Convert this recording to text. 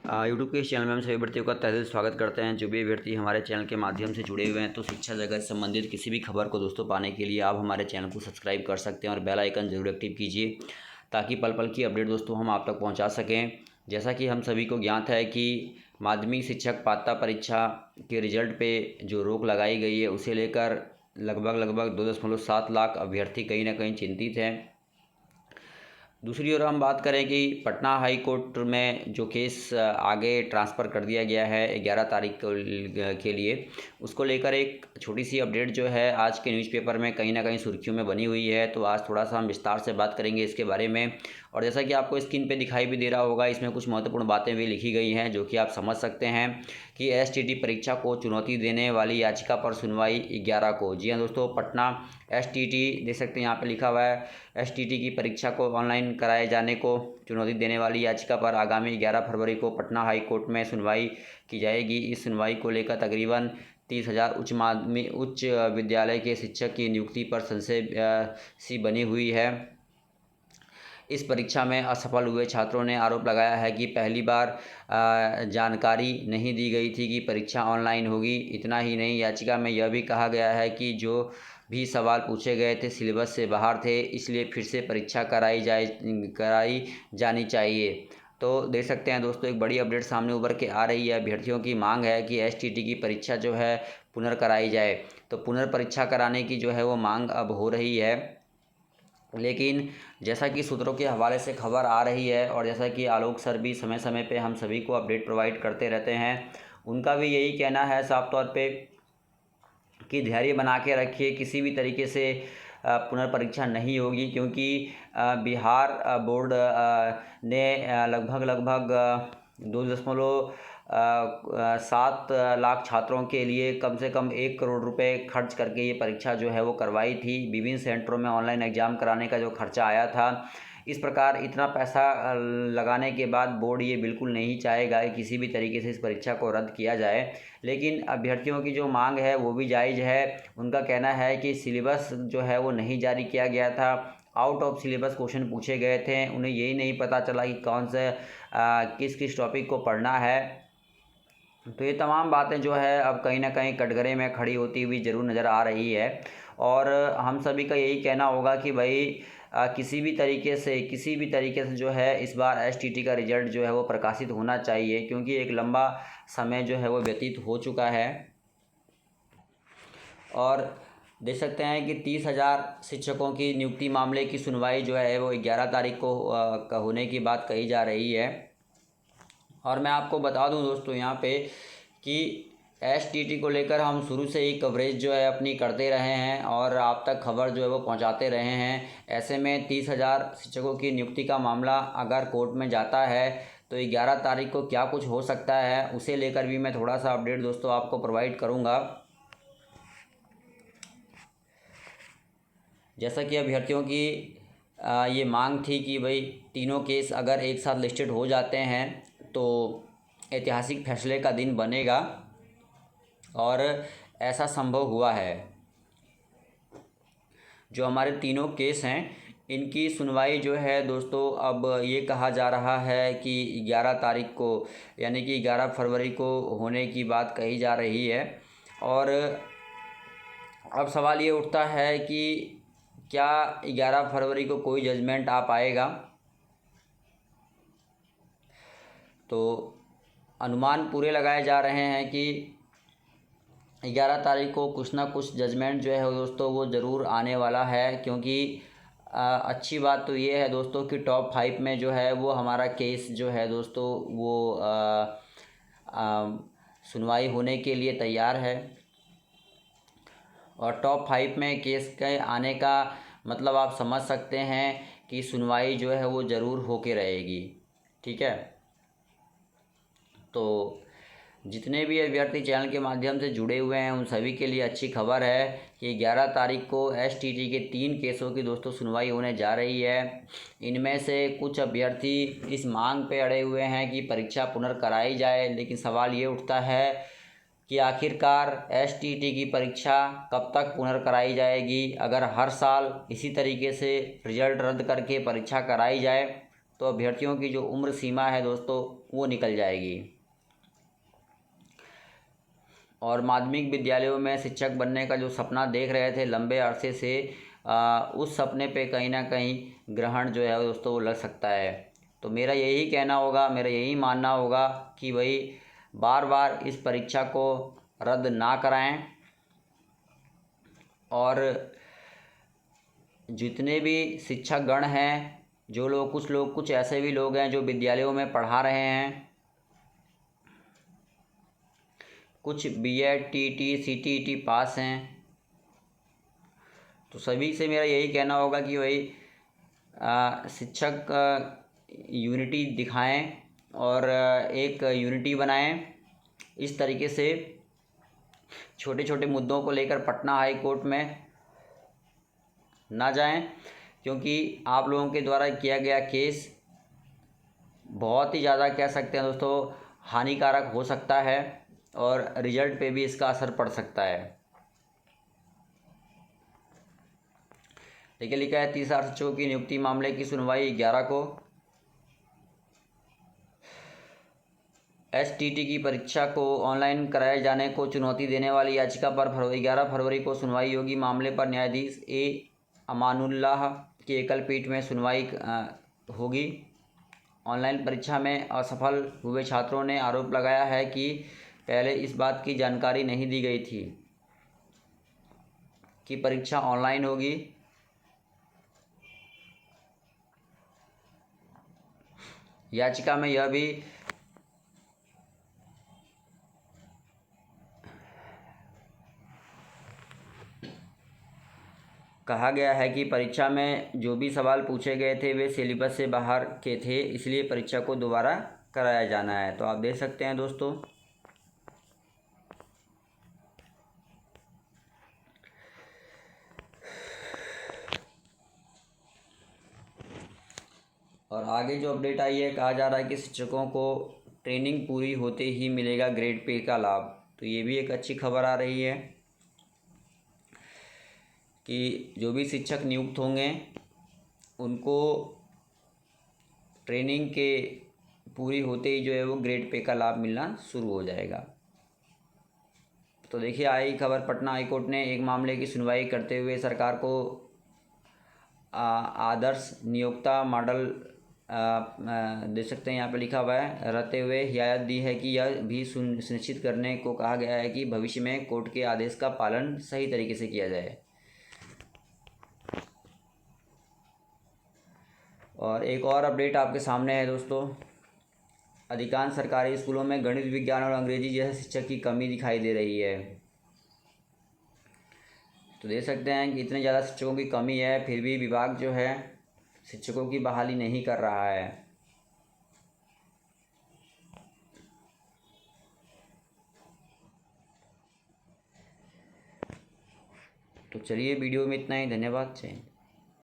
YouTube के इस channel में हम सभी अभ्यर्थियों का तहे दिल से स्वागत करते हैं। जो भी अभ्यर्थी हमारे चैनल के माध्यम से जुड़े हुए हैं तो शिक्षा जगत से संबंधित किसी भी खबर को दोस्तों पाने के लिए आप हमारे चैनल को सब्सक्राइब कर सकते हैं और बेल आइकन जरूर एक्टिव कीजिए ताकि पल पल की अपडेट दोस्तों हम आप तक पहुँचा सकें। जैसा कि हम सभी को ज्ञात है कि माध्यमिक शिक्षक पात्रता परीक्षा के रिजल्ट पे जो रोक लगाई गई है उसे लेकर लगभग 2.7 लाख अभ्यर्थी कहीं ना कहीं चिंतित हैं। दूसरी ओर हम बात करें कि पटना हाई कोर्ट में जो केस आगे ट्रांसफ़र कर दिया गया है 11 तारीख के लिए, उसको लेकर एक छोटी सी अपडेट जो है आज के न्यूज़पेपर में कहीं ना कहीं सुर्खियों में बनी हुई है। तो आज थोड़ा सा हम विस्तार से बात करेंगे इसके बारे में। और जैसा कि आपको स्क्रीन पे दिखाई भी दे रहा होगा, इसमें कुछ महत्वपूर्ण बातें भी लिखी गई हैं जो कि आप समझ सकते हैं कि एसटीटी परीक्षा को चुनौती देने वाली याचिका पर सुनवाई 11 को। जी हाँ दोस्तों, पटना एसटीटी देख सकते हैं, यहाँ पे लिखा हुआ है एसटीटी की परीक्षा को ऑनलाइन कराए जाने को चुनौती देने वाली याचिका पर आगामी 11 फरवरी को पटना हाई कोर्ट में सुनवाई की जाएगी। इस सुनवाई को लेकर तकरीबन 30,000 उच्च विद्यालय के शिक्षक की नियुक्ति पर संशय सी बनी हुई है। इस परीक्षा में असफल हुए छात्रों ने आरोप लगाया है कि पहली बार जानकारी नहीं दी गई थी कि परीक्षा ऑनलाइन होगी। इतना ही नहीं, याचिका में यह भी कहा गया है कि जो भी सवाल पूछे गए थे सिलेबस से बाहर थे, इसलिए फिर से परीक्षा कराई जानी चाहिए। तो देख सकते हैं दोस्तों, एक बड़ी अपडेट सामने उभर के आ रही है। अभ्यर्थियों की मांग है कि एसटीटी की परीक्षा जो है पुनर्कराई जाए। तो पुनर्परीक्षा कराने की जो है वो मांग अब हो रही है। लेकिन जैसा कि सूत्रों के हवाले से खबर आ रही है और जैसा कि आलोक सर भी समय समय पे हम सभी को अपडेट प्रोवाइड करते रहते हैं, उनका भी यही कहना है साफ तौर पे कि धैर्य बना के रखिए, किसी भी तरीके से पुनर्परीक्षा नहीं होगी। क्योंकि बिहार बोर्ड ने लगभग 2.7 लाख छात्रों के लिए कम से कम 1 करोड़ रुपए खर्च करके ये परीक्षा जो है वो करवाई थी। विभिन्न सेंटरों में ऑनलाइन एग्ज़ाम कराने का जो खर्चा आया था, इस प्रकार इतना पैसा लगाने के बाद बोर्ड ये बिल्कुल नहीं चाहेगा कि किसी भी तरीके से इस परीक्षा को रद्द किया जाए। लेकिन अभ्यर्थियों की जो मांग है वो भी जायज़ है। उनका कहना है कि सिलेबस जो है वो नहीं जारी किया गया था, आउट ऑफ सिलेबस क्वेश्चन पूछे गए थे। उन्हें यही नहीं पता चला कि कौन से किस टॉपिक को पढ़ना है। तो ये तमाम बातें जो है अब कहीं ना कहीं कटघरे में खड़ी होती हुई ज़रूर नज़र आ रही है। और हम सभी का यही कहना होगा कि भाई किसी भी तरीके से जो है इस बार एसटीटी का रिजल्ट जो है वो प्रकाशित होना चाहिए। क्योंकि एक लंबा समय जो है वो व्यतीत हो चुका है। और देख सकते हैं कि 30,000 शिक्षकों की नियुक्ति मामले की सुनवाई जो है वो 11 तारीख को होने की बात कही जा रही है। और मैं आपको बता दूं दोस्तों यहाँ पे कि एसटीटी को लेकर हम शुरू से ही कवरेज जो है अपनी करते रहे हैं और आप तक खबर जो है वो पहुँचाते रहे हैं। ऐसे में 30,000 शिक्षकों की नियुक्ति का मामला अगर कोर्ट में जाता है तो 11 तारीख को क्या कुछ हो सकता है, उसे लेकर भी मैं थोड़ा सा अपडेट दोस्तों आपको प्रोवाइड करूँगा। जैसा कि अभ्यर्थियों की ये मांग थी कि भाई तीनों केस अगर एक साथ लिस्टेड हो जाते हैं तो ऐतिहासिक फैसले का दिन बनेगा, और ऐसा संभव हुआ है। जो हमारे तीनों केस हैं इनकी सुनवाई जो है दोस्तों अब ये कहा जा रहा है कि 11 तारीख को यानी कि 11 फरवरी को होने की बात कही जा रही है। और अब सवाल ये उठता है कि क्या 11 फरवरी को कोई जजमेंट आ पाएगा। तो अनुमान पूरे लगाए जा रहे हैं कि 11 तारीख को कुछ ना कुछ जजमेंट जो है दोस्तों वो ज़रूर आने वाला है। क्योंकि अच्छी बात तो ये है दोस्तों कि टॉप 5 में जो है वो हमारा केस जो है दोस्तों वो सुनवाई होने के लिए तैयार है। और टॉप 5 में केस के आने का मतलब आप समझ सकते हैं कि सुनवाई जो है वो ज़रूर होके रहेगी। ठीक है, तो जितने भी अभ्यर्थी चैनल के माध्यम से जुड़े हुए हैं उन सभी के लिए अच्छी खबर है कि 11 तारीख को एसटीटी के 3 केसों की दोस्तों सुनवाई होने जा रही है। इनमें से कुछ अभ्यर्थी इस मांग पे अड़े हुए हैं कि परीक्षा पुनर्कराई जाए। लेकिन सवाल ये उठता है कि आखिरकार एसटीटी की परीक्षा कब तक पुनर्कराई जाएगी। अगर हर साल इसी तरीके से रिजल्ट रद्द करके परीक्षा कराई जाए तो अभ्यर्थियों की जो उम्र सीमा है दोस्तों वो निकल जाएगी। और माध्यमिक विद्यालयों में शिक्षक बनने का जो सपना देख रहे थे लंबे अरसे से, उस सपने पे कहीं ना कहीं ग्रहण जो है दोस्तों वो लग सकता है। तो मेरा यही कहना होगा, मेरा यही मानना होगा कि भाई बार बार इस परीक्षा को रद्द ना कराएं। और जितने भी शिक्षक गण हैं, कुछ लोग कुछ ऐसे भी लोग हैं जो विद्यालयों में पढ़ा रहे हैं, कुछ बीएड टीटी सीटीईटी पास हैं, तो सभी से मेरा यही कहना होगा कि भाई शिक्षक यूनिटी दिखाएं और एक यूनिटी बनाएं। इस तरीके से छोटे छोटे मुद्दों को लेकर पटना हाई कोर्ट में ना जाएं, क्योंकि आप लोगों के द्वारा किया गया केस बहुत ही ज़्यादा कह सकते हैं दोस्तों हानिकारक हो सकता है और रिजल्ट पे भी इसका असर पड़ सकता है। देखिए लिखा है 30,000 शिक्षकों की नियुक्ति मामले की सुनवाई 11 को। एसटीटी की परीक्षा को ऑनलाइन कराए जाने को चुनौती देने वाली याचिका पर 11 फरवरी को सुनवाई होगी। मामले पर न्यायाधीश ए अमानुल्लाह की एकल पीठ में सुनवाई होगी। ऑनलाइन परीक्षा में असफल हुए छात्रों ने आरोप लगाया है कि पहले इस बात की जानकारी नहीं दी गई थी कि परीक्षा ऑनलाइन होगी। याचिका में यह भी कहा गया है कि परीक्षा में जो भी सवाल पूछे गए थे वे सिलेबस से बाहर के थे, इसलिए परीक्षा को दोबारा कराया जाना है। तो आप देख सकते हैं दोस्तों, और आगे जो अपडेट आई है, कहा जा रहा है कि शिक्षकों को ट्रेनिंग पूरी होते ही मिलेगा ग्रेड पे का लाभ। तो ये भी एक अच्छी खबर आ रही है कि जो भी शिक्षक नियुक्त होंगे उनको ट्रेनिंग के पूरी होते ही जो है वो ग्रेड पे का लाभ मिलना शुरू हो जाएगा। तो देखिए आई खबर, पटना हाईकोर्ट ने एक मामले की सुनवाई करते हुए सरकार को आदर्श नियोक्ता मॉडल देख सकते हैं यहाँ पे लिखा हुआ है, रहते हुए हिदायत दी है कि यह भी सुनिश्चित करने को कहा गया है कि भविष्य में कोर्ट के आदेश का पालन सही तरीके से किया जाए। और एक और अपडेट आपके सामने है दोस्तों, अधिकांश सरकारी स्कूलों में गणित विज्ञान और अंग्रेजी जैसे शिक्षक की कमी दिखाई दे रही है। तो देख सकते हैं कि इतने ज़्यादा शिक्षकों की कमी है, फिर भी विभाग जो है शिक्षकों की बहाली नहीं कर रहा है। तो चलिए वीडियो में इतना ही, धन्यवाद।